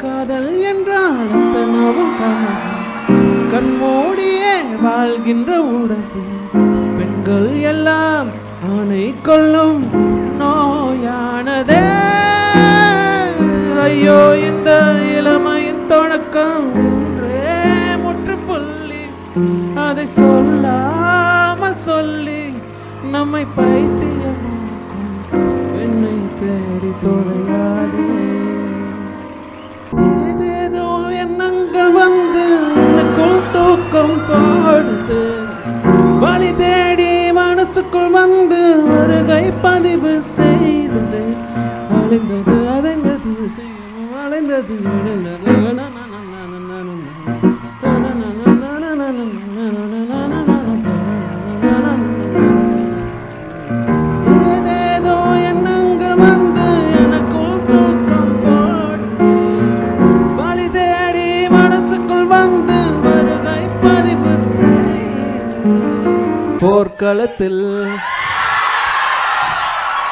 காதல் என்றால் அத்தனவும் கனவு, கண்மூடியே வாழ்கின்ற உறவு. பெண்கள் எல்லாம் ஆணை கொள்ளும் நோயானதே. ஐயோ இந்த இளமையின் தொடக்கம் என்றே முற்றுப்புள்ளி, அதை சொல்லாமல் சொல்லி நம்மை பைத்தியமாக்கும் என்னை தேடி தொலையாதே. ஏதேதோ எண்ணங்கள் வந்து எனக்குள் தூக்கம் போடுது, வழி தேடி மனசுக்குள் வந்து வருகை பதிவு செய்தது. அழிந்தது அடைந்தது செய்யும் அடைந்தது எழுந்தது. ஏதேதோ எண்ணங்கள் வந்து எனக்குள் தூக்கம் போடுது, வழி தேடி மனசுக்குள் வந்து வருகை பதிவு செய்தது. போர்க்களத்தில்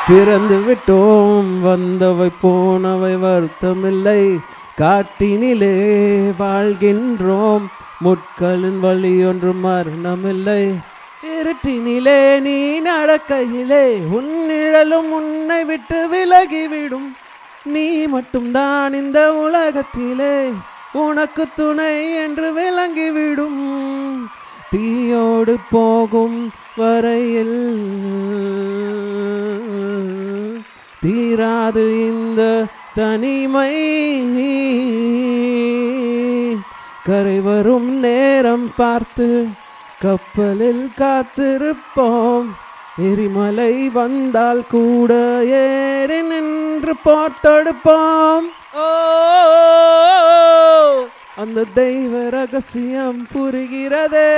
பிறந்து விட்டோம், வந்தவை போனவை வருத்தமில்லை. காட்டினிலே வாழ்கின்றோம், முட்களின் வழி ஒன்றும் மரணமில்லை. இருட்டினிலே நீ நடக்கையிலே உன் நிழலும் உன்னை விட்டு விலகிவிடும். நீ மட்டும்தான் இந்த உலகத்திலே உனக்கு துணை என்று விளங்கிவிடும். தீயோடு போகும் வரையில் தீராது இந்த தனிமை. கரை வரும் நேரம் பார்த்து கப்பலில் காத்திருப்போம். எரிமலை வந்தால் கூட ஏறி நின்று போர்த்தெடுப்போம். ஓ அந்த தெய்வ ரகசியம் புரிகிறதே.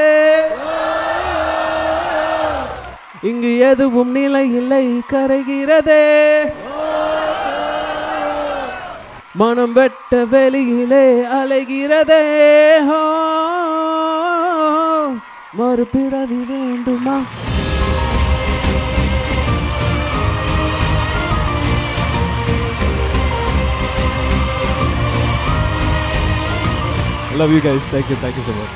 இங்கு எதுவும் நிலை இல்லை, கரைகிறதே. மனம் வெட்ட வெளியிலே அலைகிறதே. மறுபிறவி வேண்டுமா? Love you guys. Thank you so much.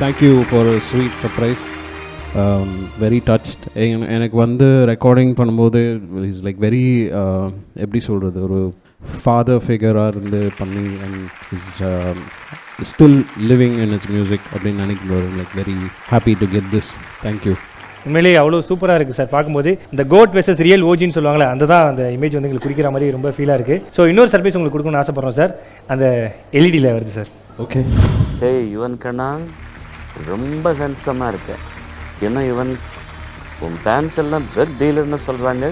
Thank you for a sweet surprise. Very touched. எனக்கு வந்து ரெக்கார்டிங் பண்ணும்போது இஸ் லைக் வெரி எப்படி சொல்கிறது, ஒரு ஃபாதர் ஃபிகராக இருந்து பண்ணி and is still living in is music அப்படின்னு நினைக்கும்போது like very happy to get this. Thank you. உண்மையிலேயே அவ்வளோ சூப்பராக இருக்குது சார். பார்க்கும்போது இந்த கோட் வெர்சஸ் ரியல் ஓஜின்னு சொல்லுவாங்களே, அந்த தான் அந்த இமேஜ் வந்து எங்களுக்கு குடிக்கிற மாதிரி ரொம்ப ஃபீலாக இருக்குது. ஸோ இன்னொரு சர்ப்ரைஸ் உங்களுக்கு கொடுக்கணும்னு ஆசைப்பட்றோம் சார். அந்த எல்இடியில் வருது சார். ஓகே. ஏய் யுவன் கண்ணா, ரொம்ப ஹேண்ட்ஸமாக இருக்க. ஏன்னா யுவன் உன் ஃபேன்ஸ் எல்லாம் ட்ரக் டீலர்னு சொல்கிறாங்க.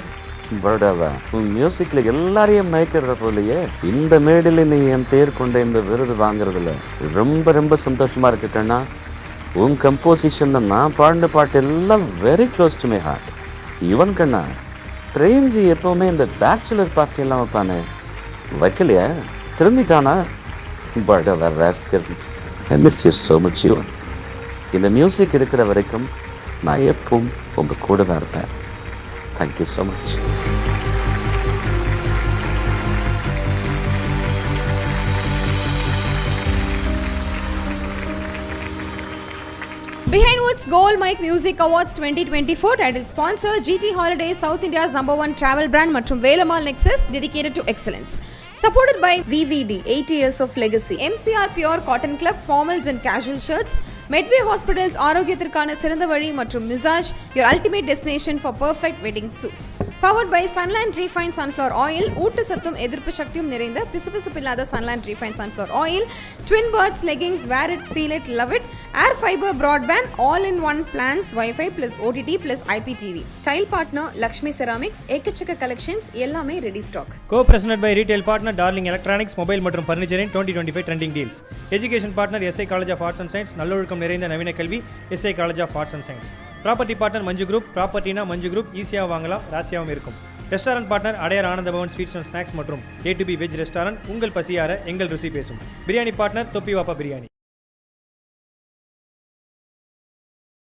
பரடாவா உன் மியூசிக்கில் எல்லாரையும் மயக்கிற போலையே. இந்த மேடையில் நீ என் பேர் கொண்ட இந்த விருது வாங்குறதுல ரொம்ப ரொம்ப சந்தோஷமாக இருக்கு கண்ணா. உன் கம்போசிஷனில் நான் பாடின பாட்டு எல்லாம் very close to my heart. Yuvan கண்ணா, பிரேம்ஜி எப்போவுமே இந்த பேச்சுலர் பார்ட்டி எல்லாம் வைப்பானே, வைக்கலையா? திரும்பிட்டானா? பரடாவா rascal, I miss you so much Yuvan. இந்த மியூசிக் இருக்கிற வரைக்கும் நான் எப்பவும் உங்கள் கூட தான் இருப்பேன். Thank you so much. Behind Woods Gold Mike Music Awards 2024 title sponsor GT Holidays, South India's #1 travel brand மற்றும் Velammal Nexus dedicated to excellence. Supported by VVD, 8 years of legacy. MCR Pure Cotton Club, formals and casual shirts. Medway Hospitals, ஆரோக்கியத்திற்கான சிறந்த வழி மற்றும் Mizaj, your ultimate destination for perfect wedding suits. Powered by Sunland refine sunflower oil. ஊட்டச்சத்தும் எதிர்ப்பு சக்தியும் நிறைந்த பிசுபிசுப்பில்லாத Sunland refine sunflower oil. Twin birds leggings, wear it, feel it, love it. Air fiber broadband, all in one plans, wifi plus OTT plus IPTV. Tile partner Lakshmi ceramics. ஏக்கச்சக்க collections, எல்லாமே ready stock. Co present by retail partner darling electronics, mobile மற்றும் ஃபர்னிச்சரின் 2025 trending deals. Education partner SI college of arts and science, நல்லொழுக்கம் நிறைந்த நவீன கல்வி, SI college of arts and science. Property partner Manju group. ப்ராப்பர்ட்டினா Manju group, ஈஸியாக வாங்கலாம், ராசியாகவும் இருக்கும். Restaurant partner Adyar Ananda Bhavan sweets and snacks மற்றும் A to B veg restaurant. உங்கள் பசியார எங்கள் ருசி பேசும். பிரியாணி பார்ட்னர் தொப்பி வாப்பா பிரியாணி.